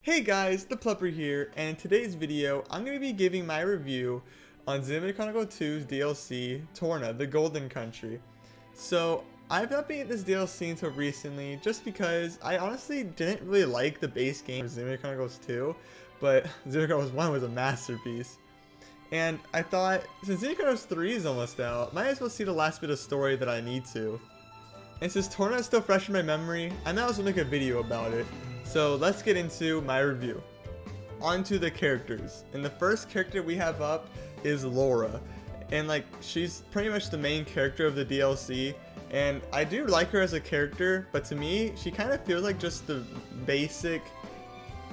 Hey guys, the Plupper here, and in today's video, I'm going to be giving my review on Xenoblade Chronicles 2's DLC, Torna, the Golden Country. So, I've not been at this DLC until recently, just because I honestly didn't really like the base game of Xenoblade Chronicles 2, but Xenoblade Chronicles 1 was a masterpiece. And I thought, since Xenoblade Chronicles 3 is almost out, might as well see the last bit of story that I need to. And since Torna is still fresh in my memory, I might as well make a video about it. So let's get into my review. On to the characters. And the first character we have up is Laura. And she's pretty much the main character of the DLC. And I do like her as a character, but to me, she kind of feels like just the basic,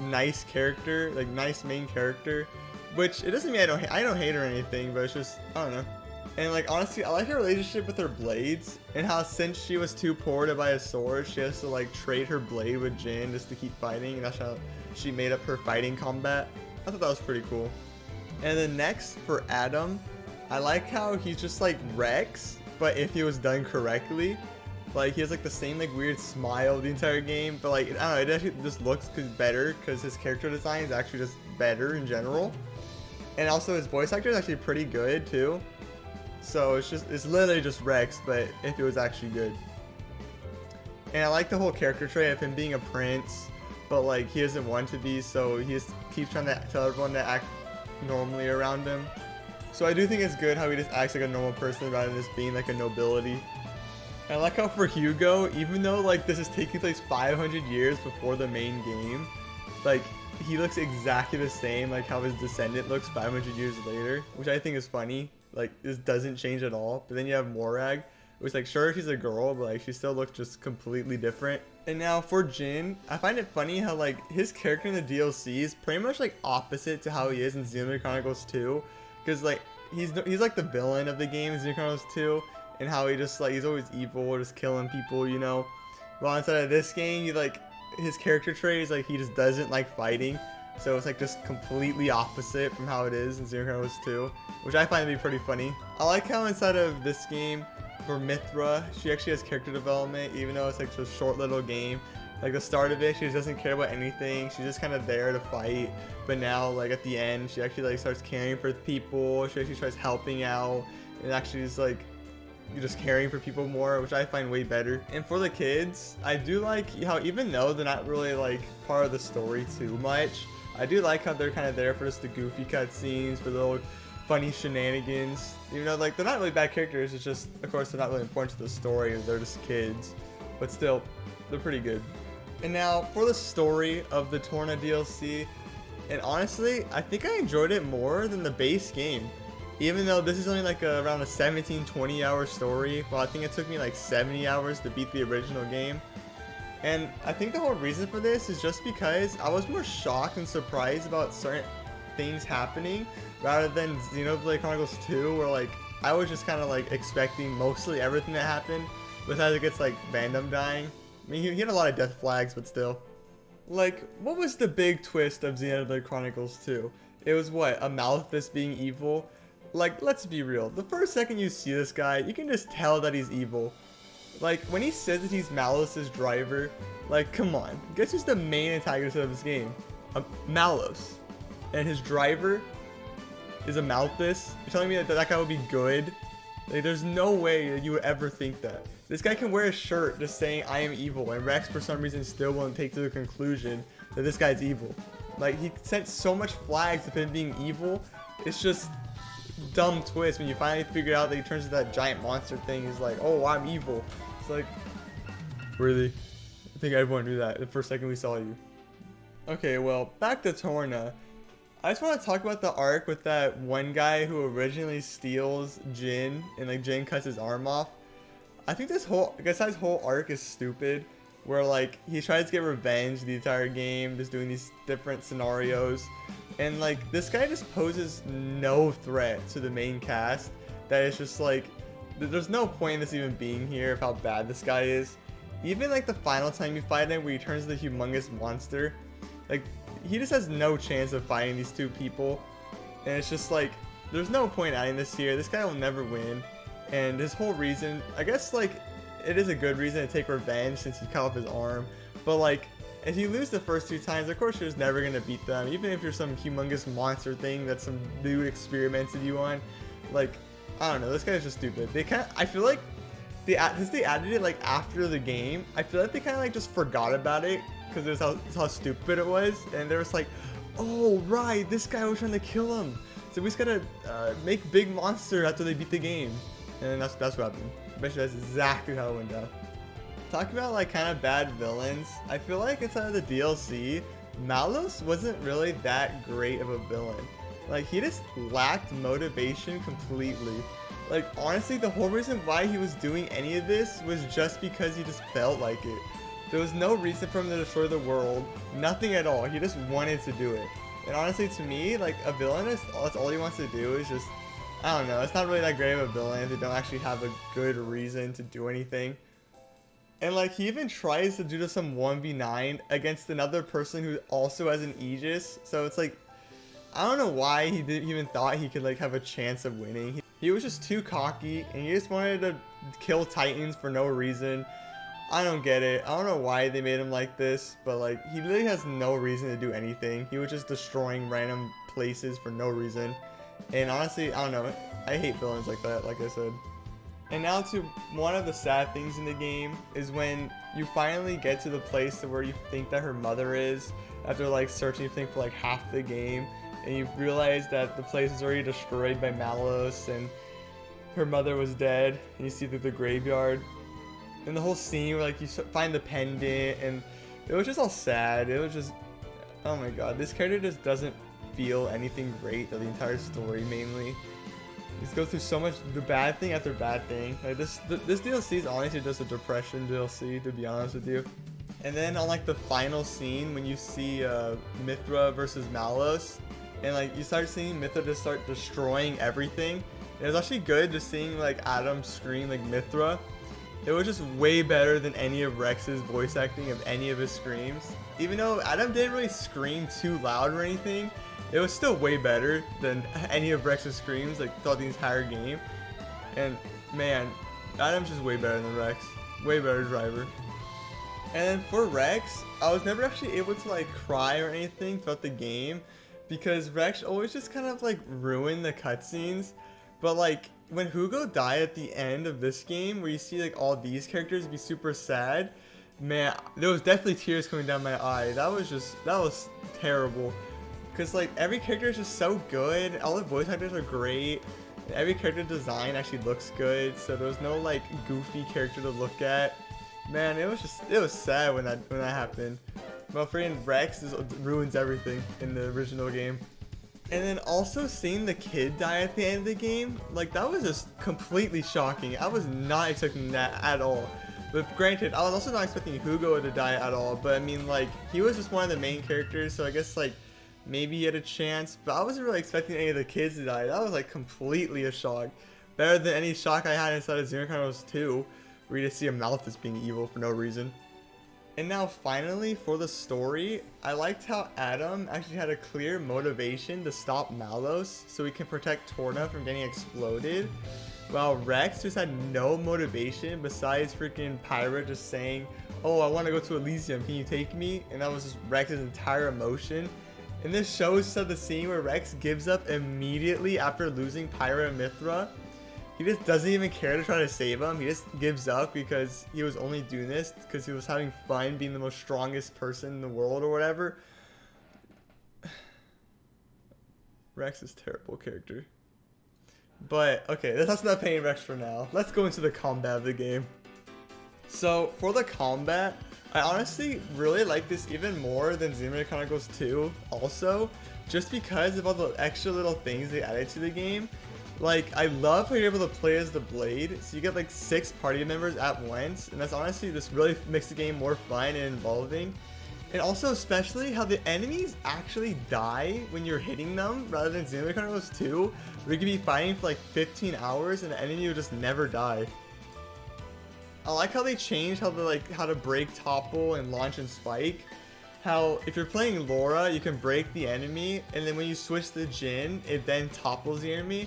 nice character, like nice main character. Which, it doesn't mean I don't hate her or anything, but it's just, I don't know. And honestly, I like her relationship with her blades, and how since she was too poor to buy a sword, she has to trade her blade with Jin just to keep fighting, and that's how she made up her fighting combat. I thought that was pretty cool. And then next, for Adam, I like how he's just Rex, but if he was done correctly. He has the same weird smile the entire game, but I don't know, it actually just looks better, because his character design is actually just better in general. And also his voice actor is actually pretty good too. So it's literally just Rex, but if it was actually good. And I like the whole character trait of him being a prince, but he doesn't want to be, so he just keeps trying to tell everyone to act normally around him. So I do think it's good how he just acts like a normal person rather than just being a nobility. And I like how for Hugo, even though this is taking place 500 years before the main game, he looks exactly the same how his descendant looks 500 years later, which I think is funny. This doesn't change at all. But then you have Morag, which sure she's a girl, but she still looks just completely different. And now for Jin, I find it funny how his character in the DLC is pretty much opposite to how he is in Xenoblade Chronicles 2, because he's the villain of the game in Xenoblade Chronicles 2, and how he just he's always evil, just killing people, you know. While inside of this game, you his character trait is he just doesn't like fighting. So it's just completely opposite from how it is in Xenoblade Chronicles 2, which I find to be pretty funny. I like how inside of this game, for Mithra, she actually has character development, even though it's just a short little game. The start of it, she just doesn't care about anything. She's just kind of there to fight. But now, at the end, she actually starts caring for people. She actually starts helping out, and actually is just caring for people more, which I find way better. And for the kids, I do like how even though they're not really part of the story too much, I do like how they're kind of there for just the goofy cutscenes, for the little funny shenanigans. Even though they're not really bad characters, it's just, of course, they're not really important to the story, they're just kids. But still, they're pretty good. And now for the story of the Torna DLC, and honestly, I think I enjoyed it more than the base game. Even though this is only around a 17-20 hour story, well, I think it took me 70 hours to beat the original game. And I think the whole reason for this is just because I was more shocked and surprised about certain things happening rather than Xenoblade Chronicles 2, where I was just kind of expecting mostly everything that happened, besides it gets Vandam dying. I mean, he had a lot of death flags, but still. What was the big twist of Xenoblade Chronicles 2? It was what? A Malthus being evil? Let's be real. The first second you see this guy, you can just tell that he's evil. When he says that he's Malos' driver, come on. Guess who's the main antagonist of this game? Malos. And his driver is a Malthus? You're telling me that guy would be good? There's no way that you would ever think that. This guy can wear a shirt just saying, I am evil, and Rex for some reason still won't take to the conclusion that this guy's evil. He sent so much flags of him being evil, it's just dumb twist when you finally figure out that he turns into that giant monster thing. He's oh, I'm evil. It's really? I think everyone knew that the first second we saw you. Okay, well, back to Torna. I just want to talk about the arc with that one guy who originally steals Jin, and Jin cuts his arm off. I think this whole arc is stupid, where he tries to get revenge the entire game, just doing these different scenarios. And this guy just poses no threat to the main cast, that it's just there's no point in this even being here of how bad this guy is. Even the final time you fight him, where he turns into the humongous monster, he just has no chance of fighting these two people. And it's just there's no point adding this here. This guy will never win. And his whole reason, I guess it is a good reason to take revenge since he cut off his arm, but If you lose the first 2 times, of course you're just never gonna beat them, even if you're some humongous monster thing that some dude experimented you on. Like, I don't know, this guy's just stupid. I feel like since they added it like after the game, I feel like they kind of like just forgot about it because it was how stupid it was, and they was like, oh right, this guy was trying to kill him, so we just gotta make big monster after they beat the game, and that's what happened. Basically, that's exactly how it went down. Talking about like kind of bad villains, I feel like inside of the DLC, Malos wasn't really that great of a villain. Like, he just lacked motivation completely. Like, honestly, the whole reason why he was doing any of this was just because he just felt like it. There was no reason for him to destroy the world, nothing at all. He just wanted to do it. And honestly, to me, like, a villain, that's all he wants to do is just, I don't know, it's not really that great of a villain if they don't actually have a good reason to do anything. And like, he even tries to do some 1v9 against another person who also has an Aegis. So it's like, I don't know why he even thought he could like have a chance of winning. He was just too cocky, and he just wanted to kill Titans for no reason. I don't get it. I don't know why they made him like this, but like, he really has no reason to do anything. He was just destroying random places for no reason. And honestly, I don't know. I hate villains like that, like I said. And now to one of the sad things in the game is when you finally get to the place where you think that her mother is, after like searching for like half the game, and you realize that the place is already destroyed by Malos and her mother was dead, and you see through the graveyard. And the whole scene where like you find the pendant, and it was just all sad. It was just, oh my god, this character just doesn't feel anything great, the entire story mainly. Just go through so much, the bad thing after bad thing. Like this DLC is honestly just a depression DLC, to be honest with you. And then on like the final scene, when you see Mithra versus Malos, and like you start seeing Mithra just start destroying everything. It was actually good just seeing like Adam scream like Mithra. It was just way better than any of Rex's voice acting of any of his screams. Even though Adam didn't really scream too loud or anything, it was still way better than any of Rex's screams like throughout the entire game. And man, Adam's just way better than Rex. Way better driver. And then for Rex, I was never actually able to like cry or anything throughout the game, because Rex always just kind of like ruined the cutscenes. But like when Hugo died at the end of this game, where you see like all these characters be super sad, man, there was definitely tears coming down my eye. That was terrible. Because like every character is just so good, all the voice actors are great, and every character design actually looks good, so there was no like goofy character to look at. Man, it was sad when that happened. But freaking Rex ruins everything in the original game. And then also seeing the kid die at the end of the game, like that was just completely shocking. I was not expecting that at all. But granted, I was also not expecting Hugo to die at all, but I mean like, he was just one of the main characters, so I guess like, maybe he had a chance, but I wasn't really expecting any of the kids to die. That was like completely a shock. Better than any shock I had inside of Xenoblade Chronicles 2, where you just see a Malthus being evil for no reason. And now finally, for the story, I liked how Adam actually had a clear motivation to stop Malos so he can protect Torna from getting exploded, while Rex just had no motivation besides freaking Pyra just saying, oh, I want to go to Elysium, can you take me? And that was just Rex's entire emotion. And this shows the scene where Rex gives up immediately after losing Pyra and Mithra. He just doesn't even care to try to save him. He just gives up because he was only doing this because he was having fun being the most strongest person in the world or whatever. Rex is a terrible character. But, okay, that's not paying Rex for now. Let's go into the combat of the game. So, for the combat, I honestly really like this even more than Xenoblade Chronicles 2 also, just because of all the extra little things they added to the game. Like, I love how you're able to play as the Blade, so you get like 6 party members at once, and that's honestly just really makes the game more fun and involving. And also especially how the enemies actually die when you're hitting them, rather than Xenoblade Chronicles 2, where you could be fighting for like 15 hours and the enemy will just never die. I like how they changed how to break, topple, and launch and spike. How if you're playing Laura, you can break the enemy, and then when you switch to Jin, it then topples the enemy.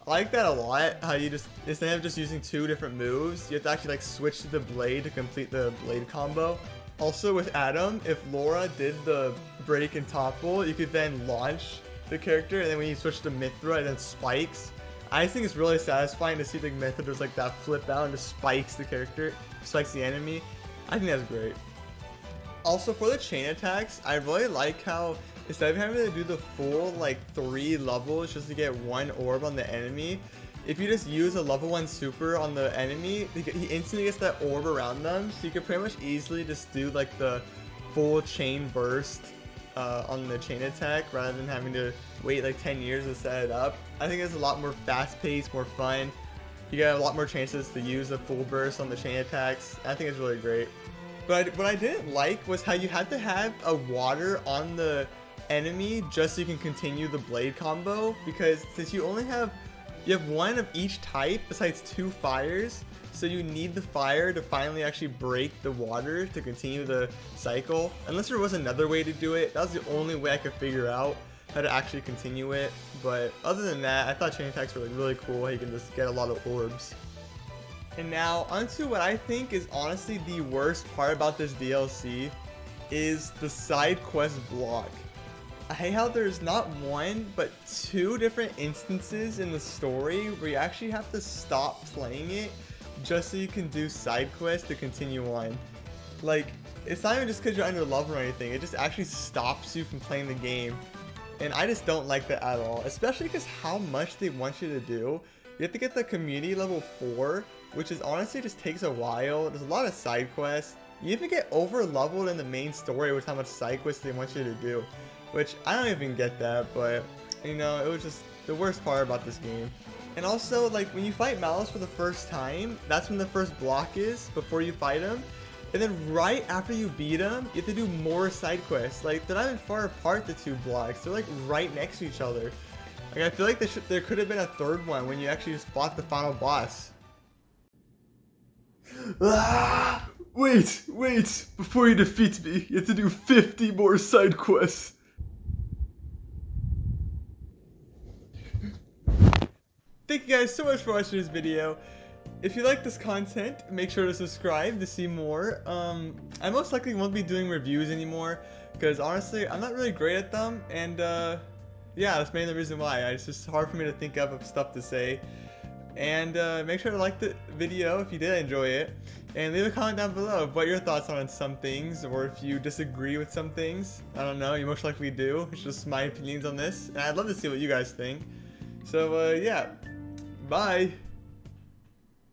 I like that a lot, how you just, instead of just using 2 different moves, you have to actually like switch to the blade to complete the blade combo. Also with Adam, if Laura did the break and topple, you could then launch the character, and then when you switch to Mithra, it then spikes. I just think it's really satisfying to see the Mithra does like that flip out and just spikes the character, spikes the enemy. I think that's great. Also for the chain attacks, I really like how instead of having to do the full like 3 levels just to get 1 orb on the enemy, if you just use a level 1 super on the enemy, he instantly gets that orb around them, so you can pretty much easily just do like the full chain burst on the chain attack rather than having to wait like 10 years to set it up. I think it's a lot more fast paced, more fun. You got a lot more chances to use a full burst on the chain attacks. I think it's really great. But what I didn't like was how you had to have a water on the enemy just so you can continue the blade combo, because since you have 1 of each type besides 2 fires, so you need the fire to finally actually break the water to continue the cycle. Unless there was another way to do it, that was the only way I could figure out how to actually continue it. But other than that, I thought chain attacks were like really cool. You can just get a lot of orbs. And now onto what I think is honestly the worst part about this DLC is the side quest block. I hate how there's not 1 but 2 different instances in the story where you actually have to stop playing it just so you can do side quests to continue on. Like, it's not even just because you're under level or anything, it just actually stops you from playing the game. And I just don't like that at all, especially because how much they want you to do. You have to get the community level 4, which is honestly just takes a while. There's a lot of side quests. You even get over leveled in the main story with how much side quests they want you to do, which I don't even get that, but you know, it was just the worst part about this game. And also, like, when you fight Malice for the first time, that's when the first block is, before you fight him. And then right after you beat him, you have to do more side quests. Like, they're not even far apart, the 2 blocks. They're like right next to each other. Like, I feel like there could have been a 3rd one when you actually just fought the final boss. Ah! Wait! Before you defeat me, you have to do 50 more side quests. Thank you guys so much for watching this video. If you like this content, make sure to subscribe to see more. I most likely won't be doing reviews anymore because honestly, I'm not really great at them, and yeah, that's mainly the reason why. It's just hard for me to think of stuff to say. And make sure to like the video if you did enjoy it, and leave a comment down below of what your thoughts are on some things, or if you disagree with some things. I don't know, you most likely do. It's just my opinions on this, and I'd love to see what you guys think. So yeah, bye.